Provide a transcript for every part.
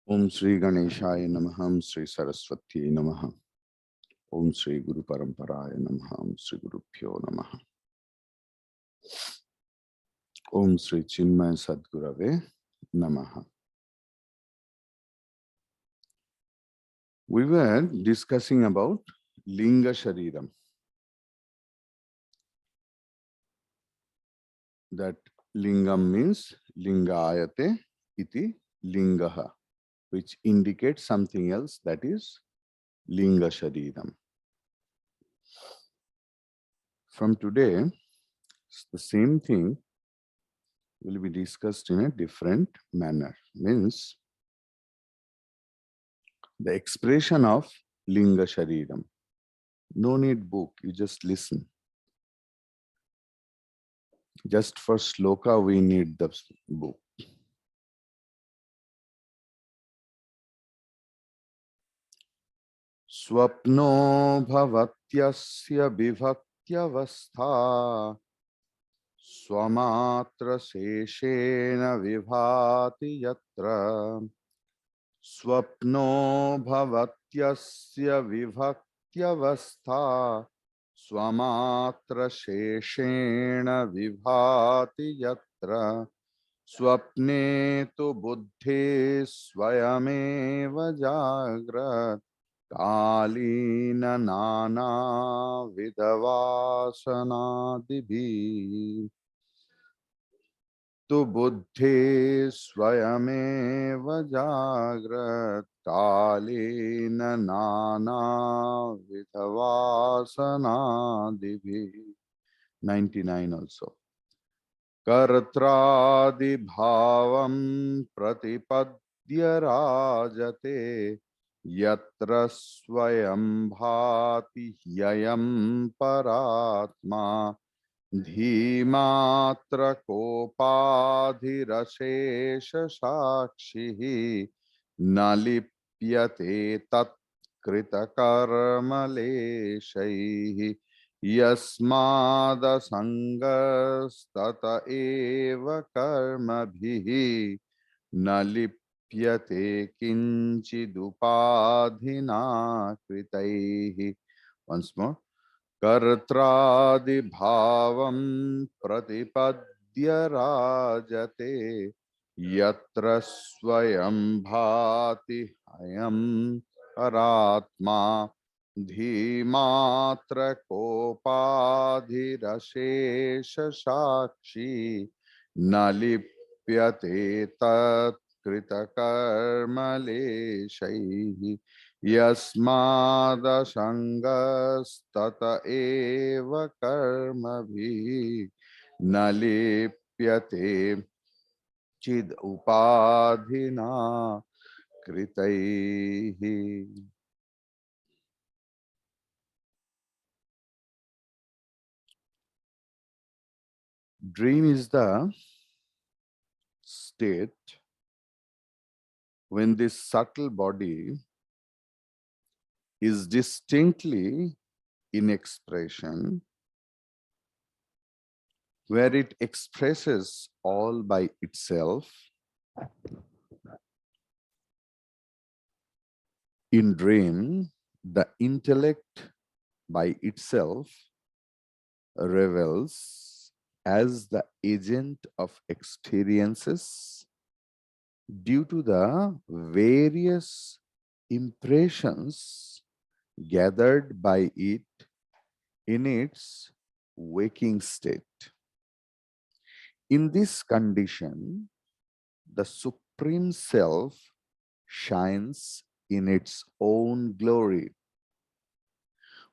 Om Sri Ganeshaya Namaha, Om Sri Saraswati Namaha, Om Sri Guru Paramparaya Namaha, Om Sri Guru Pyo Namaha, Om Sri Chinmaya Sadgurave Namaha. We were discussing about Linga Shariram. That Lingam means Lingayate iti Lingaha, which indicates something else, that is Linga Shariram. From today, the same thing will be discussed in a different manner. Means the expression of Linga Shariram. No need book, you just listen. Just for sloka, we need the book. Swapno bhavatyasya vibhatyavastha swamatra seshena vibhati yatra. Swapno bhavatyasya vibhatyavastha swamatra sheshena vibhati yatra. Swapne tu buddhi swayameva jagrat kalina nana vidavasana dibhi. Tu buddhi swayameva jagrat kalina nana vidavasana dibhi. 99 also. Kartradi bhavam pratipadya rajate yatra swayam bhati hyayam paratma dhimatra kopadhirashesha sakshihi nalipyate tat kritakarmaleshaihi Yasmada sangastata eva karmabhihi nalipyate kinchidupadhina kritaihi. Once more. Kartradi bhavam pratipadya rajate yatra swayam bhati hayam paratma धीमात्र कोपाधिरशेष साक्षी न लिप्यते तत्कृतकर्मलेशैः यस्मादसङ्गस्तत एव कर्मभिः न लिप्यते चिद उपाधिना कृतैः. Dream is the state when this subtle body is distinctly in expression, where it expresses all by itself. In dream, the intellect by itself revels as the agent of experiences due to the various impressions gathered by it in its waking state. In this condition, the Supreme Self shines in its own glory,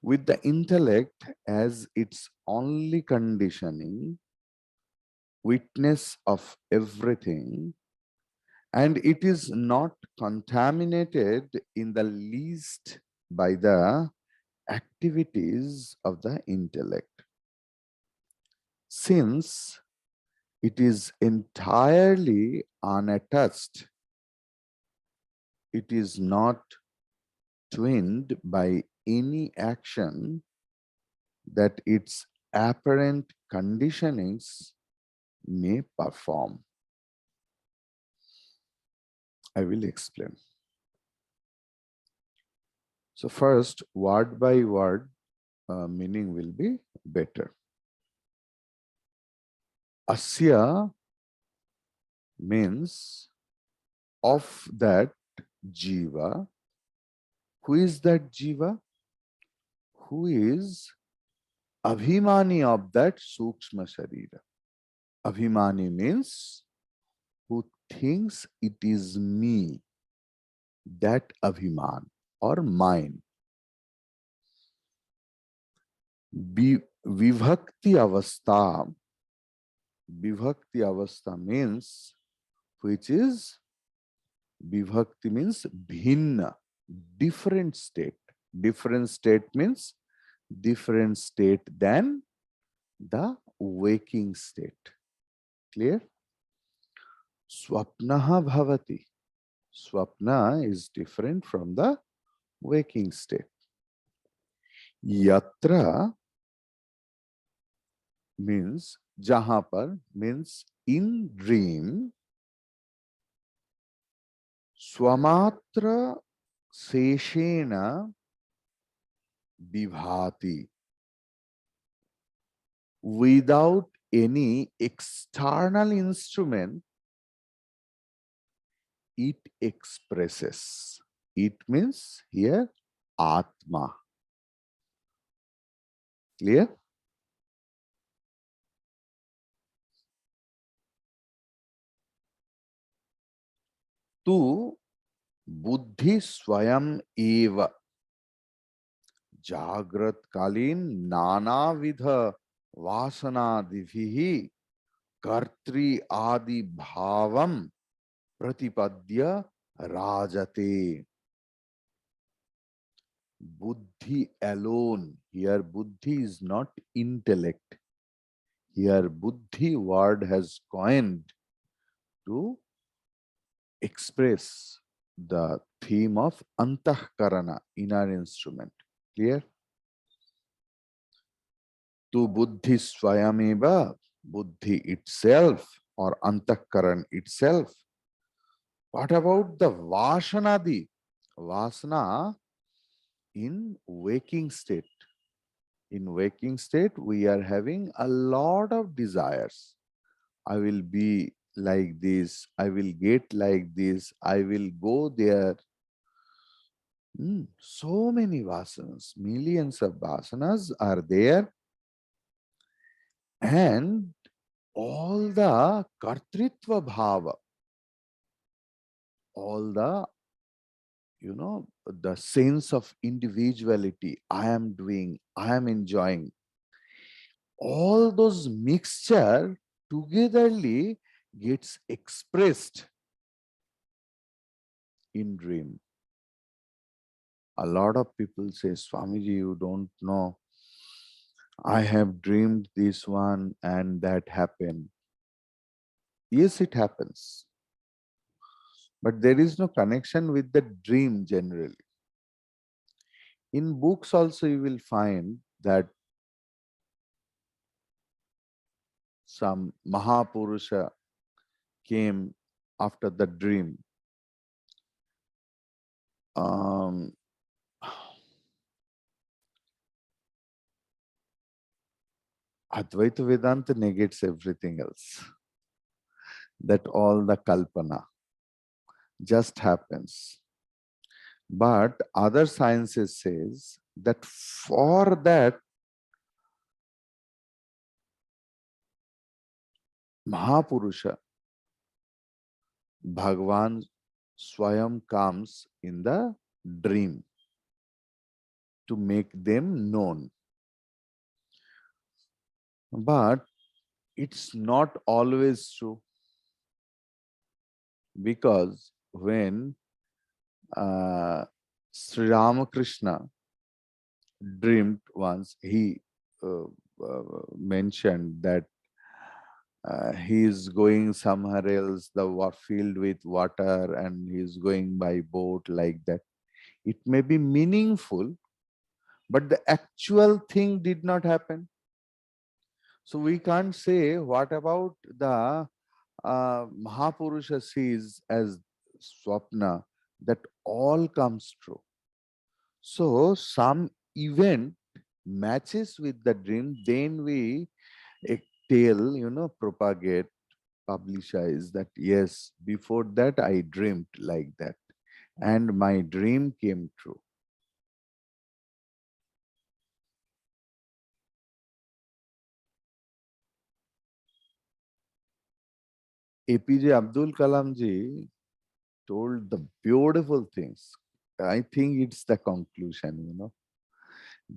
with the intellect as its only conditioning, witness of everything, and it is not contaminated in the least by the activities of the intellect. Since it is entirely unattached, it is not twinned by any action that its apparent conditionings may perform. I will explain. So first, word by word meaning will be better. Asya means of that jiva. Who is that jiva? Who is abhimani of that sukshma sharira? Abhimani means who thinks it is me, that abhiman or mine. Vivakti avastha. Vivakti avastha means which is Vibhakti means bhinna, different state. Different state means different state than the waking state. Clear? Swapnaha bhavati. Swapna is different from the waking state. Yatra means jahan par means in dream. Swamatra seshena vibhati. Without any external instrument, it expresses. It means here Atma. Clear? Tu buddhi swayam eva jagrat kalin nana vidha vasana divihi kartri adi bhavam pratipadya rajate. Buddhi alone. Here buddhi is not intellect. Here buddhi word has coined to express the theme of antahkarana, inner instrument. Clear? To buddhi swayameva, buddhi itself or antahkaran itself. What about the vasanadi? Vasana in waking state. In waking state, we are having a lot of desires. I will be like this, I will get like this, I will go there. So many vasanas, millions of vasanas are there, and all the kartritva bhava, all the, the sense of individuality, I am doing, I am enjoying, all those mixture togetherly gets expressed in dream. A lot of people say, Swamiji, you don't know. I have dreamed this one and that happened. Yes, it happens. But there is no connection with the dream generally. In books also you will find that some Mahapurusha came after the dream. Advaitavedanta negates everything else. That all the kalpana just happens. But other sciences says that for that Mahapurusha, Bhagavan Swayam comes in the dream to make them known. But it's not always true, because when Sri Ramakrishna dreamed once, he mentioned that he is going somewhere else, the field with water, and he is going by boat like that. It may be meaningful, but the actual thing did not happen. So we can't say what about the Mahapurusha sees as swapna, that all comes true. So some event matches with the dream, then we tell, propagate, publicize that yes, before that I dreamt like that and my dream came true. APJ Abdul Kalam ji told the beautiful things. I think it's the conclusion.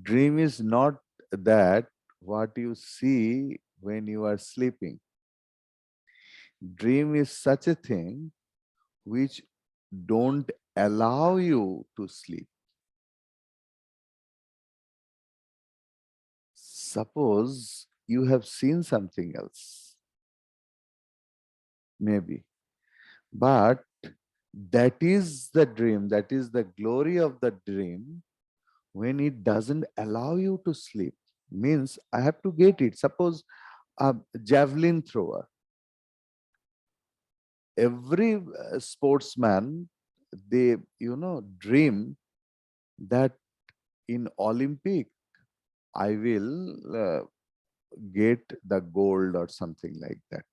Dream is not that what you see when you are sleeping. Dream is such a thing which don't allow you to sleep. Suppose you have seen something else, maybe, but that is the dream, that is the glory of the dream when it doesn't allow you to sleep. Means I have to get it. Suppose a javelin thrower, every sportsman, they dream that in Olympic I will get the gold or something like that.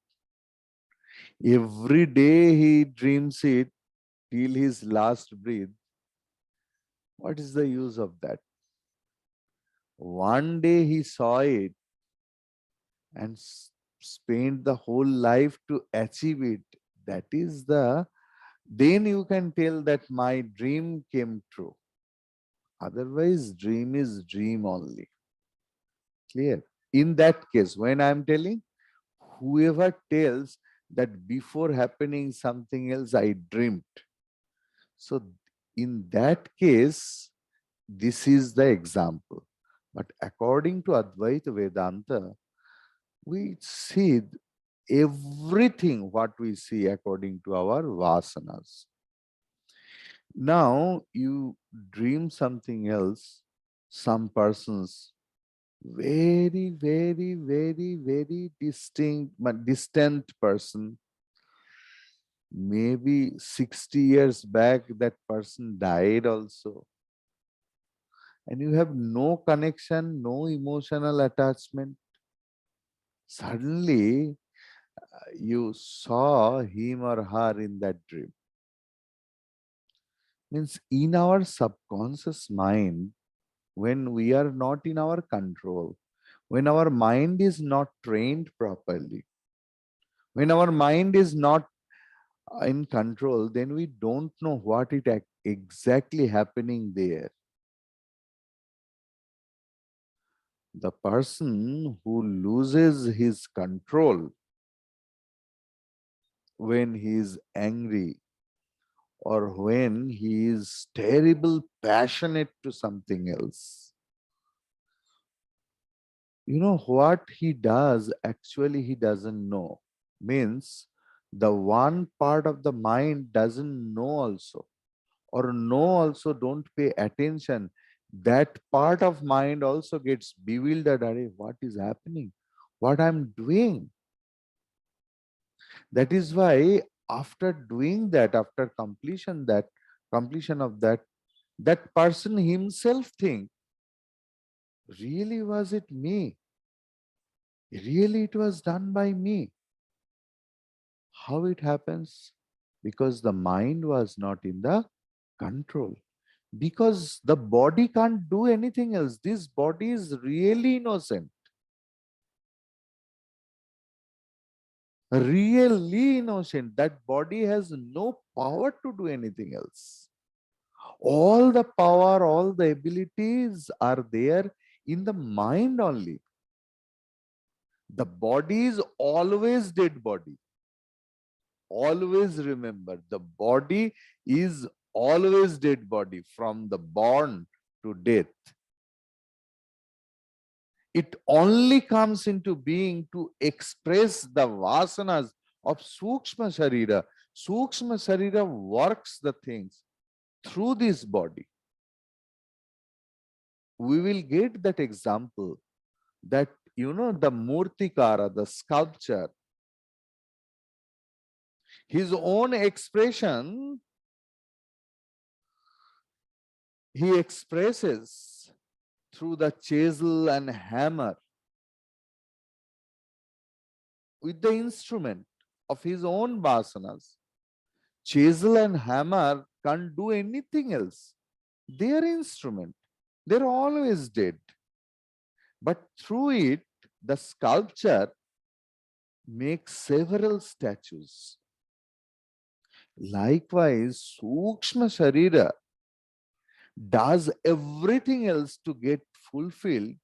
Every day he dreams it till his last breath. What is the use of that? One day he saw it and spent the whole life to achieve it. That is then you can tell that my dream came true. Otherwise, dream is dream only. Clear? In that case, when I am telling, whoever tells that before happening something else, I dreamt. So in that case, this is the example. But according to Advaita Vedanta, we see everything what we see according to our vasanas. Now you dream something else, some persons very, very, very, very distant person, maybe 60 years back that person died also, and you have no connection, no emotional attachment. Suddenly you saw him or her in that dream. Means in our subconscious mind, when we are not in our control, when our mind is not trained properly, when our mind is not in control, then we don't know what it exactly happening there. The person who loses his control when he is angry or when he is terrible passionate to something else, what he does, actually he doesn't know. Means the one part of the mind doesn't know also, or know also don't pay attention. That part of mind also gets bewildered. Arey, what is happening? What I'm doing? That is why after doing that, after completion of that, that person himself think, really was it me? Really it was done by me. How it happens? Because the mind was not in the control. Because the body can't do anything else. This body is really innocent. Really innocent. That body has no power to do anything else. All the power, all the abilities are there in the mind only. The body is always dead body. Always remember, the body is always dead body from the born to death. It only comes into being to express the vasanas of Sukshma Sharira. Sukshma Sharira works the things through this body. We will get that example that, the Murtikara, the sculpture, His own expression, he expresses through the chisel and hammer with the instrument of his own vasanas. Chisel and hammer can't do anything else. They are instrument. They're always dead. But through it, the sculpture makes several statues. Likewise, Sukshma Sharira does everything else to get fulfilled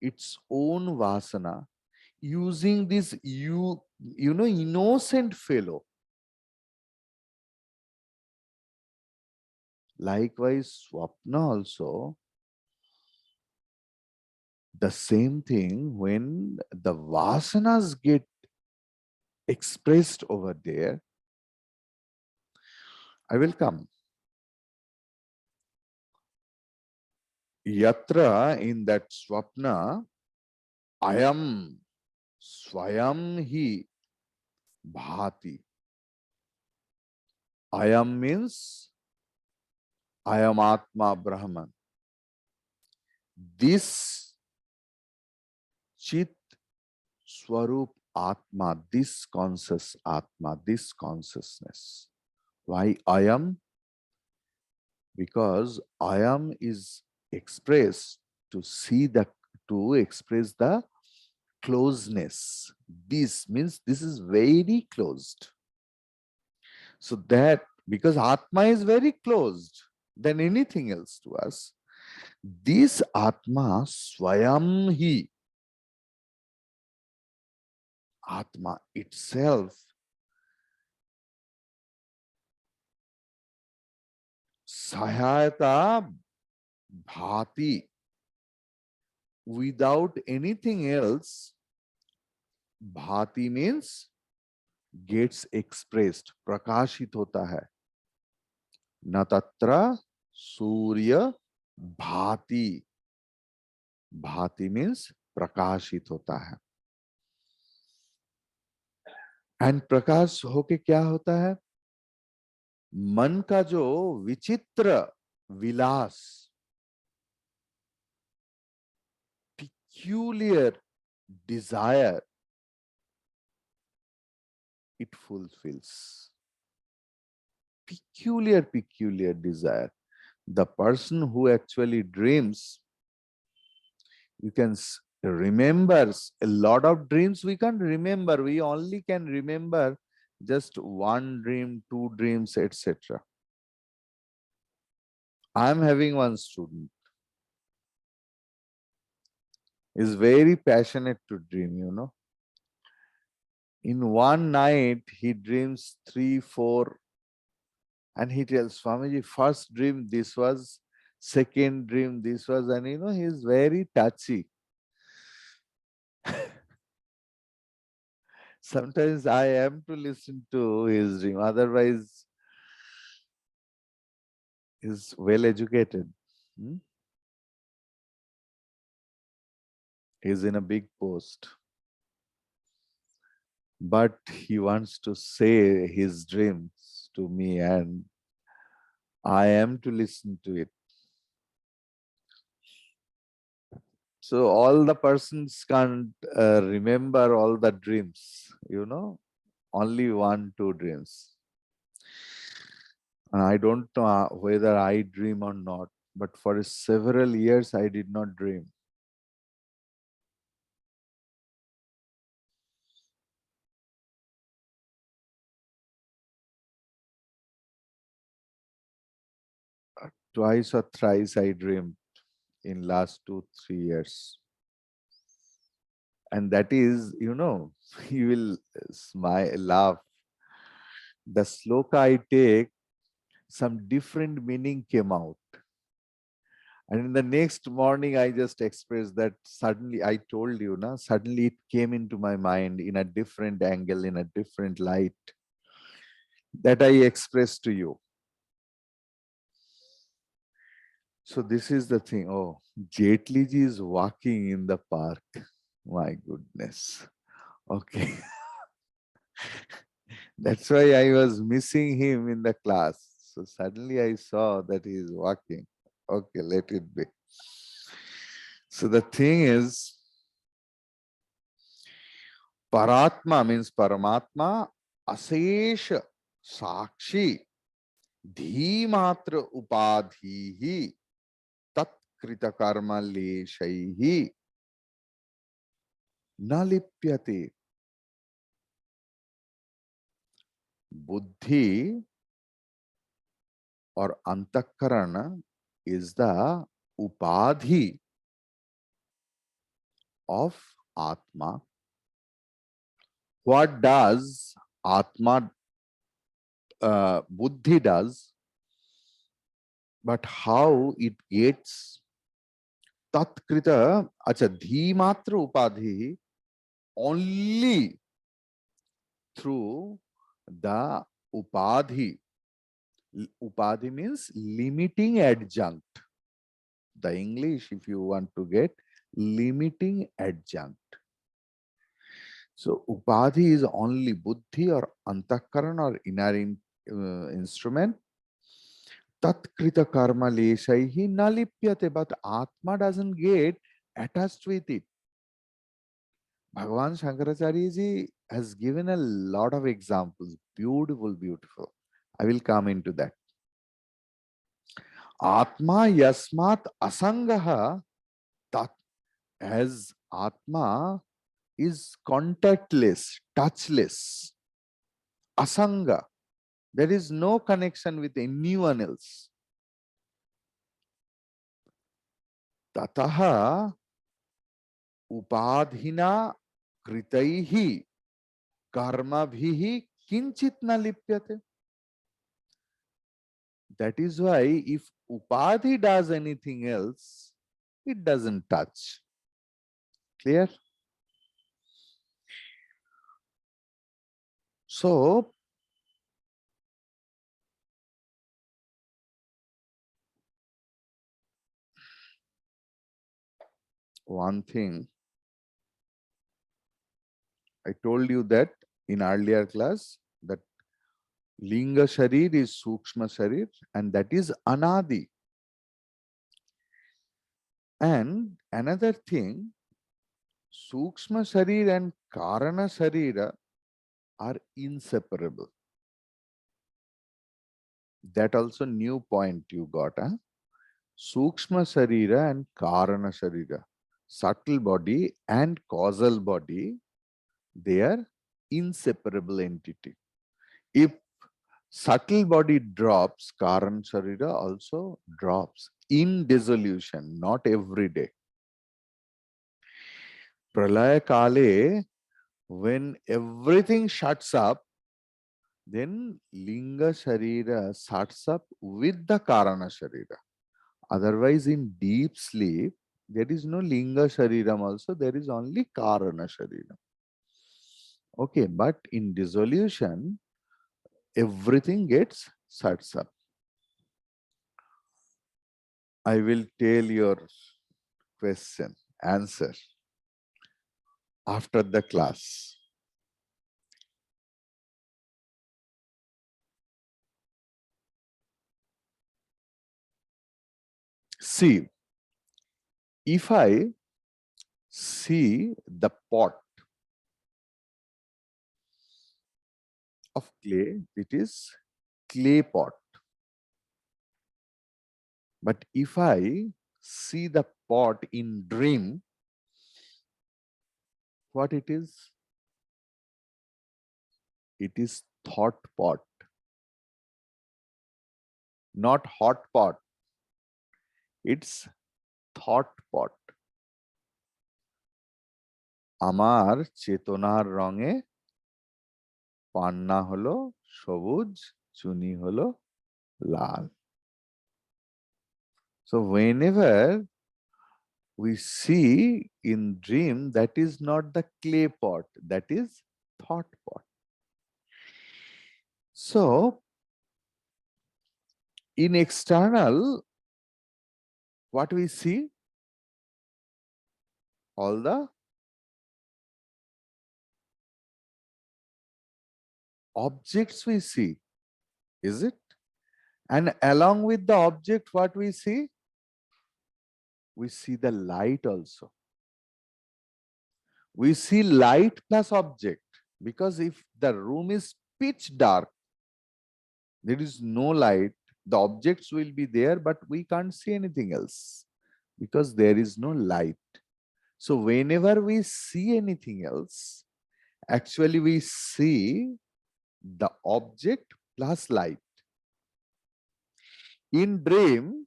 its own vasana using this innocent fellow. Likewise, Swapna also, the same thing when the vasanas get expressed over there. I will come. Yatra, in that Swapna, Ayam Swayam hi bhati. Ayam means Ayam Atma Brahman. This Chit Swarup Atma, this conscious Atma, this consciousness. Why Ayam? Because Ayam is expressed to express the closeness. This means this is very closed. So that, because Atma is very closed than anything else to us, this Atma Swayam Hi, Atma itself, Sahayata Bhati, without anything else, Bhati means gets expressed, prakashit hota hai. Na tatra surya bhati. Bhati means prakashit hota hai. And प्रकाश होके क्या होता है? मन का जो विचित्र विलास, peculiar desire, it fulfills. Peculiar desire. The person who actually dreams, you can remember a lot of dreams we can't remember. We only can remember just one dream, two dreams, etc. I'm having one student. Is very passionate to dream, you know. In one night, he dreams 3, 4, and he tells Swamiji, first dream this was, second dream this was, and you know, he's very touchy. Sometimes I am to listen to his dream, otherwise he's well educated. He's in a big post. But he wants to say his dreams to me and I am to listen to it. So all the persons can't remember all the dreams, you know, only 1, 2 dreams. And I don't know whether I dream or not, but for several years I did not dream. Twice or thrice I dreamed in last 2, 3 years. And that is, you know, you will smile, laugh. The sloka I take, some different meaning came out. And in the next morning, I just expressed that suddenly, I told you, na, suddenly it came into my mind in a different angle, in a different light, that I expressed to you. So this is the thing. Oh, Jetli ji is walking in the park. My goodness. Okay. That's why I was missing him in the class. So suddenly I saw that he is walking. Okay, let it be. So the thing is, Paratma means Paramatma, Asesha, Sakshi, Dhimatra Upadhihi, Tatkrita Karma Leshaihi, Nalipyate. Buddhi or Antakarana is the Upadhi of Atma. What does Atma, Buddhi does, but how it gets Tatkrita, acha, Dhimatra Upadhi only through the Upadhi. Upadhi means limiting adjunct. The English, if you want to get, limiting adjunct. So Upadhi is only Buddhi or Antakaran or inner instrument. Tatkrita karma leshaihi nalipyate, but Atma doesn't get attached with it. Bhagavan Shankaracharya ji has given a lot of examples. Beautiful, beautiful. I will come into that. Atma yasmat asangaha, tat, as Atma is contactless, touchless. Asanga. There is no connection with anyone else. Tataha upadhina kritaihi karmabhihi kinchit na lipyate. That is why if upadhi does anything else, it doesn't touch. Clear? So, one thing I told you that in earlier class, that Linga Sharir is Sukshma Sharir and that is Anadi. And another thing, Sukshma Sharir and Karana Sharira are inseparable. That also new point you got. Huh? Sukshma Sharira and Karana Sharira. Subtle body and causal body, they are inseparable entity. If subtle body drops, Karan Sharira also drops in dissolution, not every day. Pralaya Kale, when everything shuts up, then Linga Sharira shuts up with the Karana Sharira. Otherwise, in deep sleep, there is no Linga Shariram also, there is only Karana Shariram. Okay, but in dissolution, everything gets shuts up. I will tell your question, answer after the class. See, if I see the pot of clay, it is clay pot. But if I see the pot in dream, what it is? It is thought pot, not hot pot. It's thought pot. আমার চেতনার রঙে পান্না হলো সবুজ, চুনি হলো লাল. So whenever we see in dream, that is not the clay pot, that is thought pot. So in external, what we see? All the objects we see, is it? And along with the object, what we see? We see the light also. We see light plus object, because if the room is pitch dark, there is no light, the objects will be there, but we can't see anything else because there is no light. So whenever we see anything else, actually we see the object plus light. In dream,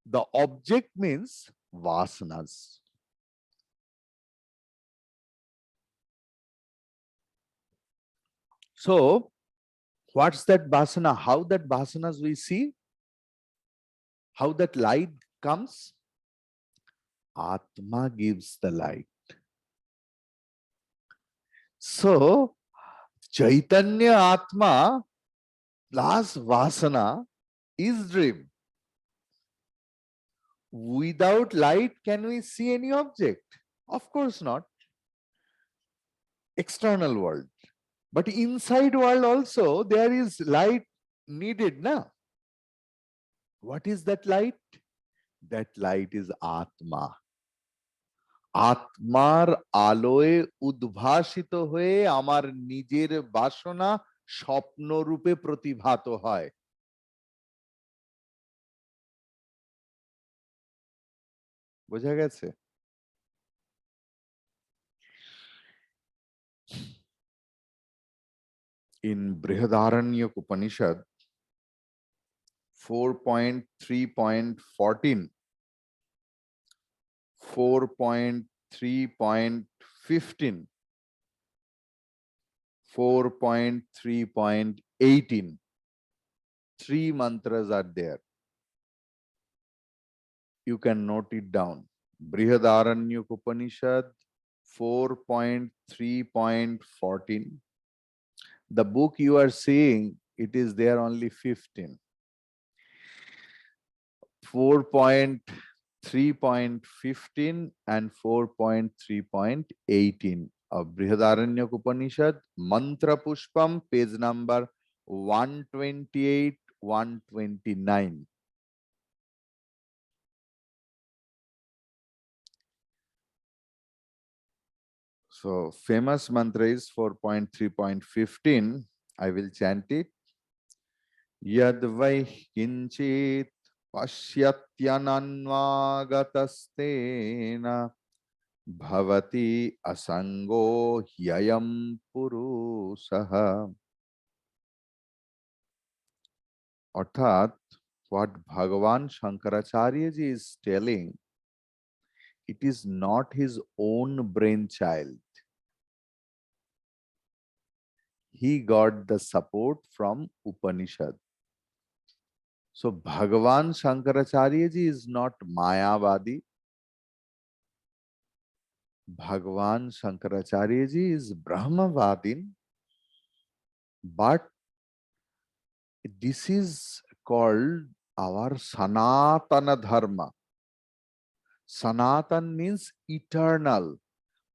the object means vasanas. So what's that vasana? How that vasanas we see? How that light comes? Atma gives the light. So Chaitanya Atma plus Vasana is dream. Without light, can we see any object? Of course not. External world. But inside world also, there is light needed now. What is that light? That light is Atma. আত্মার আলোয় উদ্ভাসিত হয়ে আমার নিজের বাসনা স্বপ্ন রূপে প্রতিভাত হয়। বোঝা গেছে? In Brihadaranyaka Upanishad 4.3.14, 4.3.15, 4.3.18, three mantras are there. You can note it down. Brihadaranyaka Upanishad 4.3.14. The book you are seeing, it is there only 15. 4.3.15 and 4.3.18 of Brihadaranyaka Upanishad, Mantra Pushpam, page number 128, 129. So famous mantra is 4.3.15. I will chant it. Yad vai kinchit pashyatyananvagatastena bhavati asango hyayam purusaha. Arthat, what Bhagavan Shankaracharya ji is telling, it is not his own brainchild. He got the support from Upanishad. So Bhagavan Shankaracharya ji is not Mayavadi. Bhagavan Shankaracharya ji is Brahmavadin, but this is called our Sanatana Dharma. Sanatan means eternal.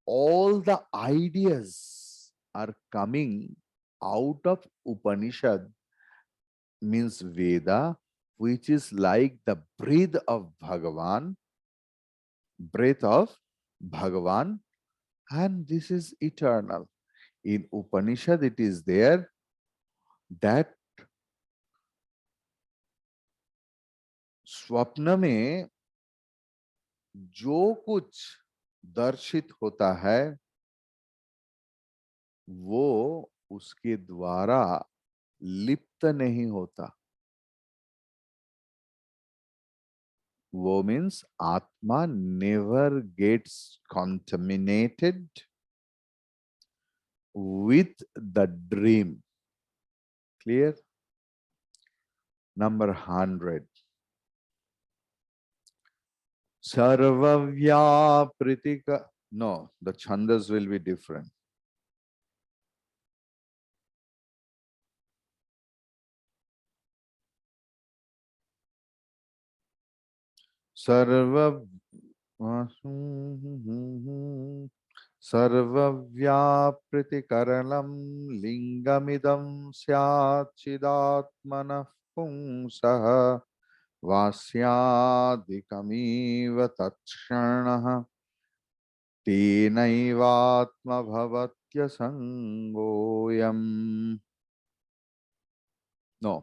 All the ideas are coming out of Upanishad, means Veda, which is like the breath of Bhagavan, and this is eternal. In Upanishad, it is there that स्वप्न में जो कुछ दर्शित होता है वो उसके द्वारा लिप्त नहीं होता. वो means Atma never gets contaminated with the dream. Clear? Number 100. Sarvavyapritika. No, the chandas will be different. Sarva सर्वव्यापृतिकरणं लिङ्गमिदं स्यात् चिदात्मनः पुंसः वास्यादिकमिव तत्क्षणः तेनैवात्मभवत्यसङ्गोऽयम्. No.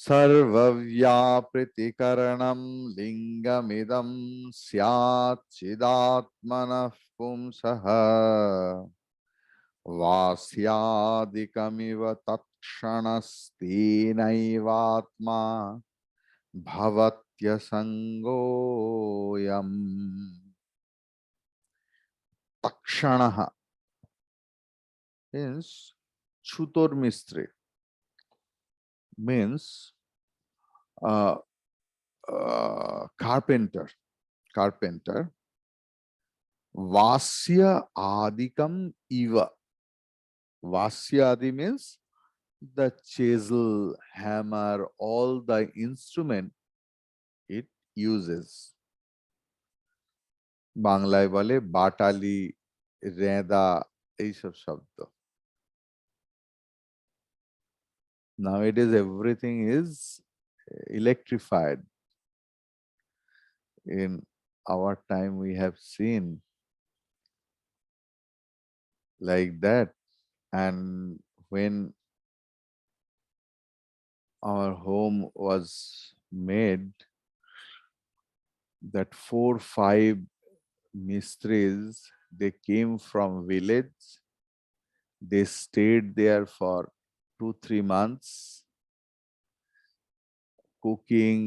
सर्वव्यापृतिकरणं लिङ्गमिदं स्यात् चिदात्मनः पुंसः वास्यादिकमिव तत्क्षणस्तेनैवात्मा भवत्यसङ्गोऽयम्. तक्षणः means chutor mistri, means uh, carpenter. Vasya adikam eva. Vasya adi means the chisel, hammer, all the instrument it uses. বাংলায় বলে বাটালি, রেঁদা, এইসব শব্দ. Nowadays everything is electrified. In our time we have seen like that, and when our home was made, that 4-5 mistris, they came from village. They stayed there for 2-3 months, cooking,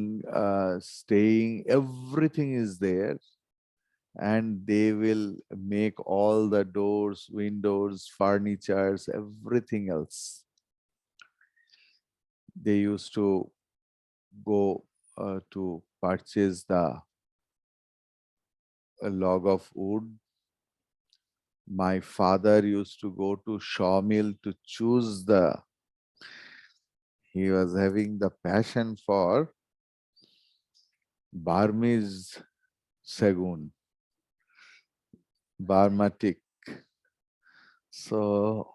staying, everything is there, and they will make all the doors, windows, furnitures, everything else. They used to go to purchase the log of wood. My father used to go to sawmill to choose he was having the passion for Burmese sagun, Barmatic. So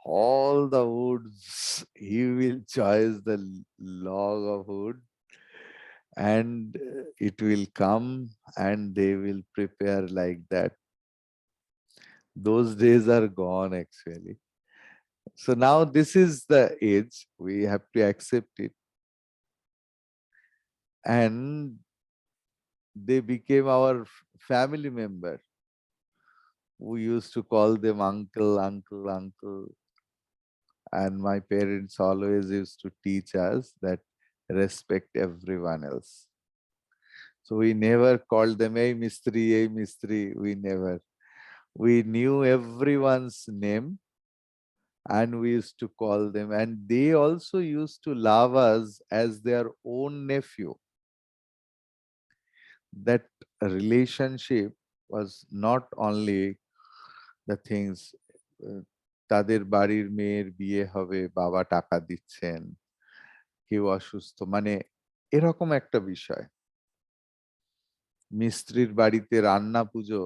all the woods, he will choose the log of wood, and it will come and they will prepare like that. Those days are gone actually. So now this is the age, we have to accept it. And they became our family member. We used to call them uncle, uncle, uncle. And my parents always used to teach us that respect everyone else. So we never called them, hey Mistri, hey Mistri. We never. We knew everyone's name and we used to call them. And they also used to love us as their own nephew. That relationship was not only the things, তাদের বাড়ির মেয়ের বিয়ে হবে, বাবা টাকা দিচ্ছেন, কেউ অসুস্থ, মানে এরকম একটা বিষয়। মিস্ত্রির বাড়িতে রান্না পুজো,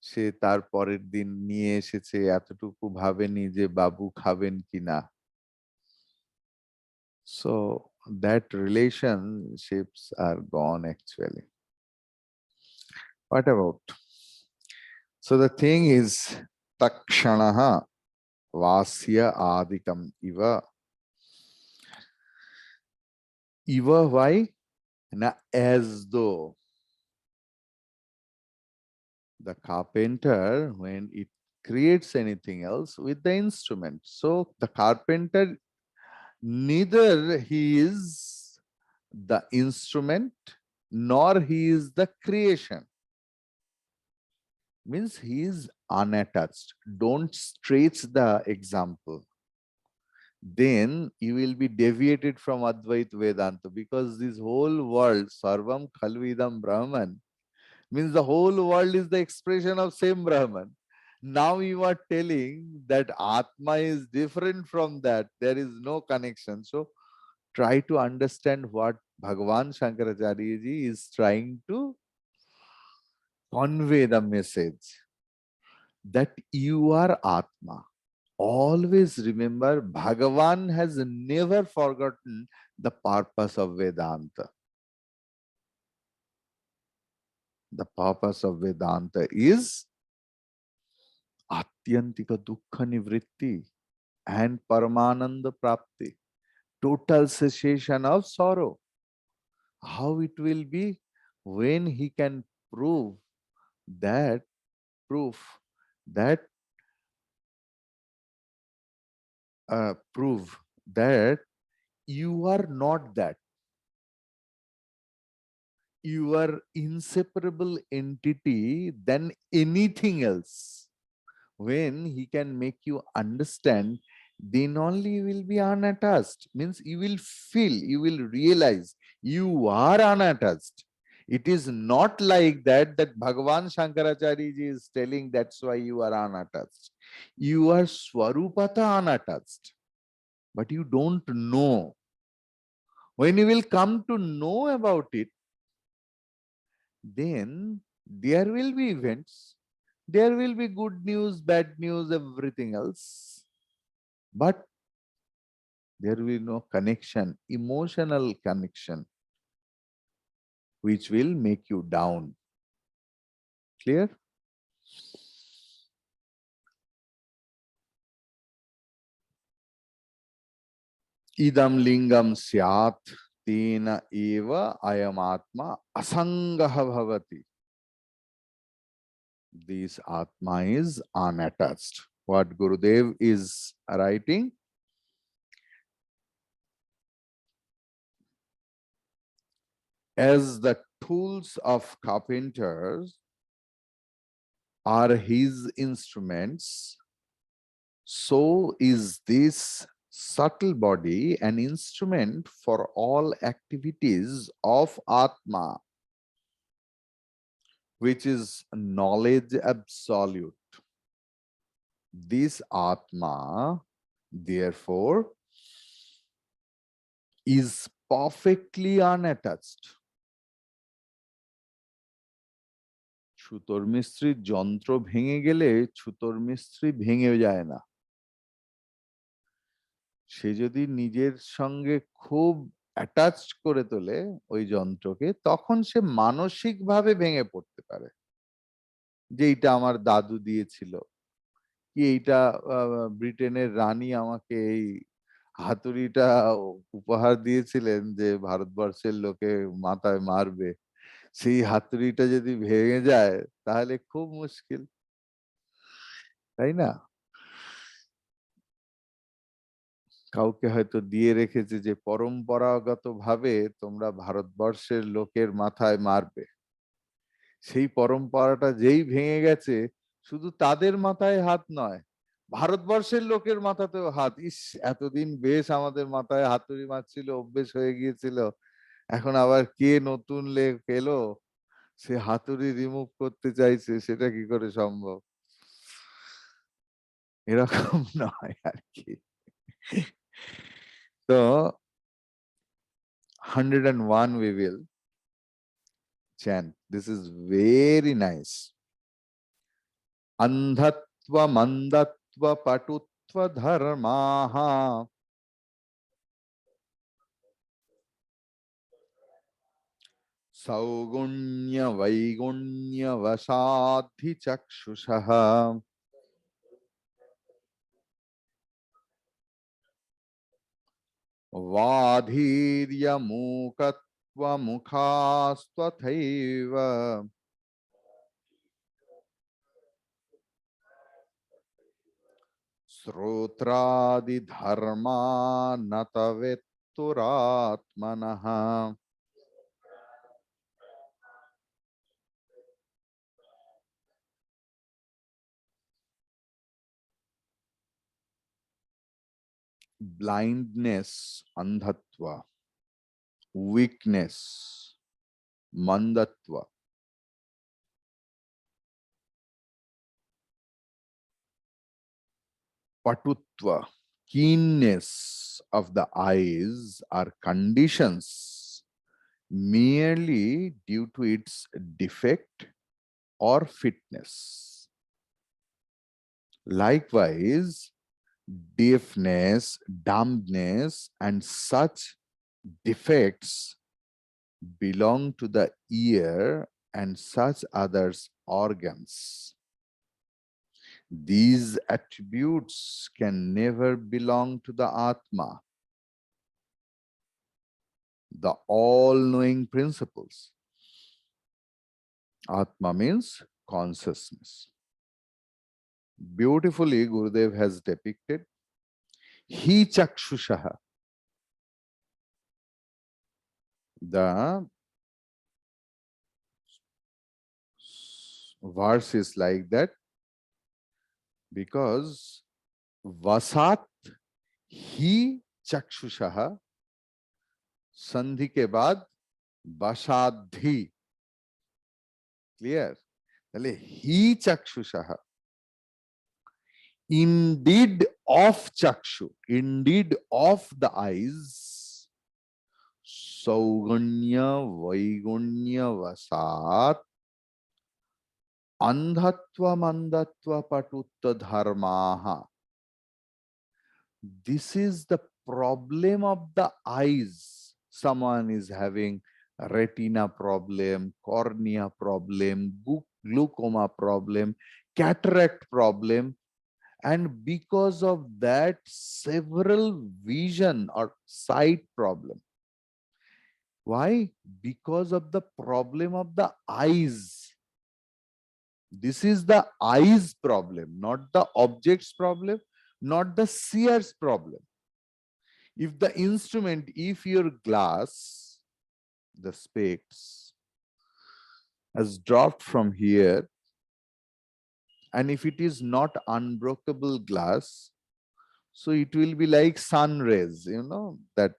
সে তার পরের দিন নিয়ে এসেছে, এতটুকু ভাবেনি যে বাবু খাবেন কিনা। So that relationships are gone actually. What about? So the thing is, takshanaha vasya adikam iva. Iva, why? Na, as though. The carpenter, when it creates anything else with the instrument. So the carpenter, neither he is the instrument nor he is the creation. Means he is unattached. Don't stretch the example. Then you will be deviated from Advaitavedanta, because this whole world, Sarvam Khalvidam Brahman, means the whole world is the expression of same Brahman. Now you are telling that Atma is different from that. There is no connection. So try to understand what Bhagavan Shankaracharya ji is trying to convey the message. that you are Atma. Always remember, Bhagavan has never forgotten the purpose of Vedanta. The purpose of Vedanta is Atyantika Dukkha Nivritti and Paramananda Prapti, total cessation of sorrow. How it will be when he can prove that proof that prove that you are not that, you are inseparable entity than anything else. When he can make you understand, then only you will be unattached. Means you will feel, you will realize you are unattached. It is not like that Bhagavan Shankaracharya ji is telling that's why you are unattached. You are Swarupata unattached, but you don't know. When you will come to know about it, then there will be events. There will be good news, bad news, everything else. But there will be no connection, emotional connection, which will make you down. Clear? Idam lingam syat tena eva ayam atma asangaha bhavati. This atma is unattached. What Gurudev is writing? As the tools of carpenters are his instruments, so is this subtle body an instrument for all activities of Atma, which is knowledge absolute. This Atma, therefore, is perfectly unattached. ছুতোর মিস্ত্রির যন্ত্র ভেঙে গেলে ছুতোর মিস্ত্রি ভেঙে যায় না। সে যদি নিজের সঙ্গে খুব অ্যাটাচড করে তোলে ওই যন্ত্রকে, তখন সে মানসিকভাবে ভেঙে পড়তে পারে, যে এইটা আমার দাদু দিয়েছিল, কি এইটা ব্রিটেনের রানী আমাকে এই হাতুড়িটা উপহার দিয়েছিলেন যে ভারতবর্ষের লোকে মাথায় মারবে, সেই হাতুড়িটা যদি ভেঙে যায় তাহলে খুব মুশকিল, তাই না? কাউকে হয়তো দিয়ে রেখেছে যে পরম্পরাগত ভাবে তোমরা ভারতবর্ষের লোকের মাথায় মারবে, সেই পরম্পরাটা যেই ভেঙে গেছে, শুধু তাদের মাথায় হাত নয়, ভারতবর্ষের লোকের মাথাতেও হাত। ইস, এতদিন বেশ আমাদের মাথায় হাতুড়ি মারছিল, অভ্যেস হয়ে গিয়েছিল, এখন আবার কে নতুন লেখ এলো, সে হাতুড়ি রিমুভ করতে চাইছে, সেটা কি করে সম্ভব? এরকম নয় আর কি। তো 101 we will chant. This is very nice. Andhatva mandatva patutva dharmaha saugunya vaigunya vasadhi chakshushaha vadhirya mukatva mukhastathaiva srotradi dharma natavetturatmanaha. Blindness, andhatva, weakness, mandatva, patutva, keenness of the eyes are conditions merely due to its defect or fitness. Likewise, deafness, dumbness, and such defects belong to the ear and such others organs. These attributes can never belong to the Atma, the all-knowing principles. Atma means consciousness. Beautifully, Gurudev has depicted He Chakshushaha. The verse is like that because Vasat He Chakshushaha संधि के बाद बसाधि clear पहले ही चक्षुषः indeed of chakshu, indeed of the eyes, sauganya vaigunya vasat andhatva mandatva patutta dharmaha. This is the problem of the eyes. Someone is having retina problem, cornea problem, glaucoma problem, cataract problem, and because of that several vision or sight problem. Why? Because of the problem of the eyes. This is the eyes problem, not the object's problem, not the seer's problem. If the instrument, if your glass, the specs, has dropped from here, and if it is not unbreakable glass, so it will be like sun rays, that.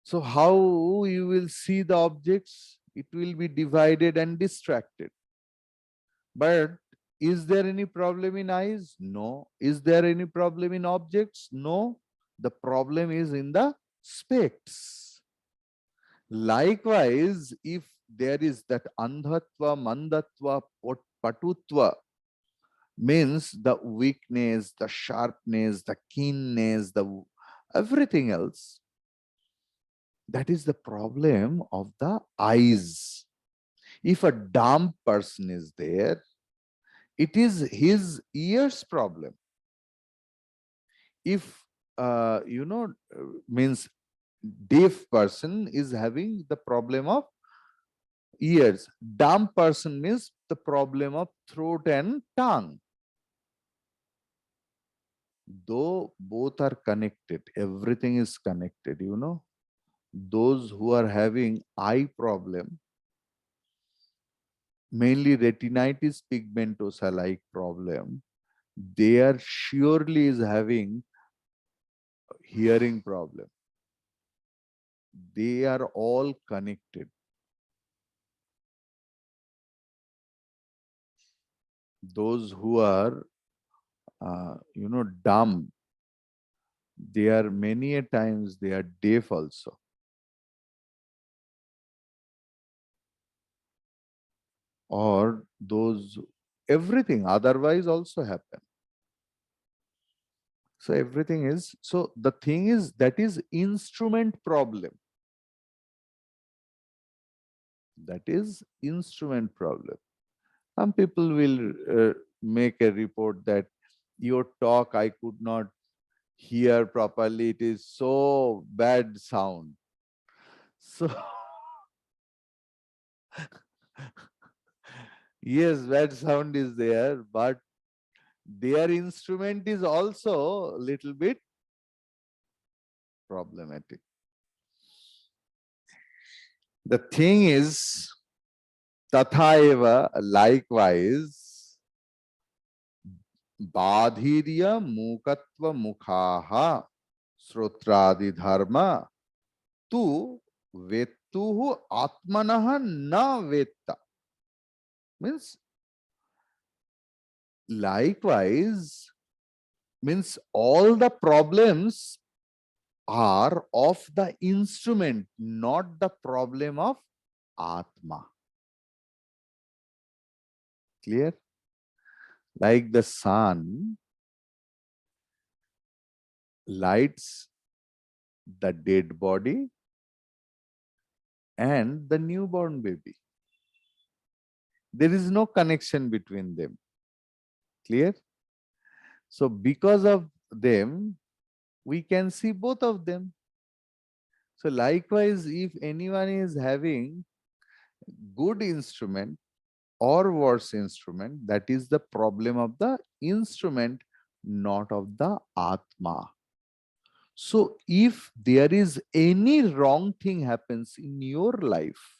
So how you will see the objects? It will be divided and distracted. But is there any problem in eyes? No. Is there any problem in objects? No. The problem is in the specs. Likewise, if there is that andhatva, mandatva, patutva, means the weakness, the sharpness, the keenness, the everything else, that is the problem of the eyes. If a dumb person is there, it is his ears problem. If means deaf person is having the problem of ears. Dumb person means the problem of throat and tongue. Though both are connected, everything is connected, Those who are having eye problem, mainly retinitis pigmentosa like problem, they are surely is having hearing problem. They are all connected. Those who are dumb, they are many a times they are deaf also. Or those, everything otherwise also happen. So everything is, so the thing is, that is instrument problem. That is instrument problem. Some people will make a report that your talk I could not hear properly. It is so bad sound. So yes, bad sound is there, but their instrument is also a little bit problematic. The thing is, tathaeva, likewise, badhirya mukatva mukhaha srotradi dharma tu vettuhu atmanaha na vetta. Means, likewise, means all the problems are of the instrument, not the problem of Atma. Clear? Like the sun lights the dead body and the newborn baby. There is no connection between them. Clear? So because of them, we can see both of them. So likewise, if anyone is having good instrument or worse instrument, that is the problem of the instrument, not of the Atma. So if there is any wrong thing happens in your life,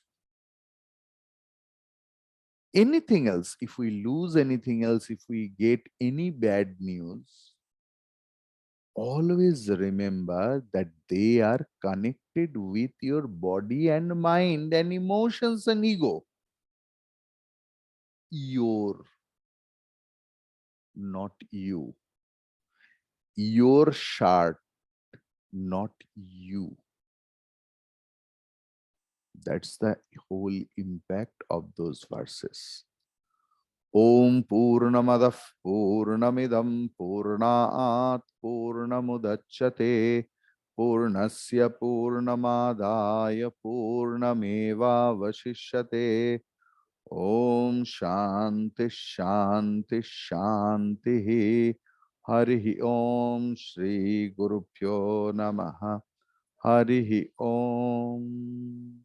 anything else, if we lose anything else, if we get any bad news, always remember that they are connected with your body and mind and emotions and ego. Your, not you. Your shirt, not you. That's the whole impact of those verses. Om Purnamadah Purnamidam Purnaat Purnamudachyate Purnasya Purnamadaya Purnameva Vashishyate. Om Shanti Shanti Shanti. Harihi Om Shri Gurupyo Namaha. Harihi Om.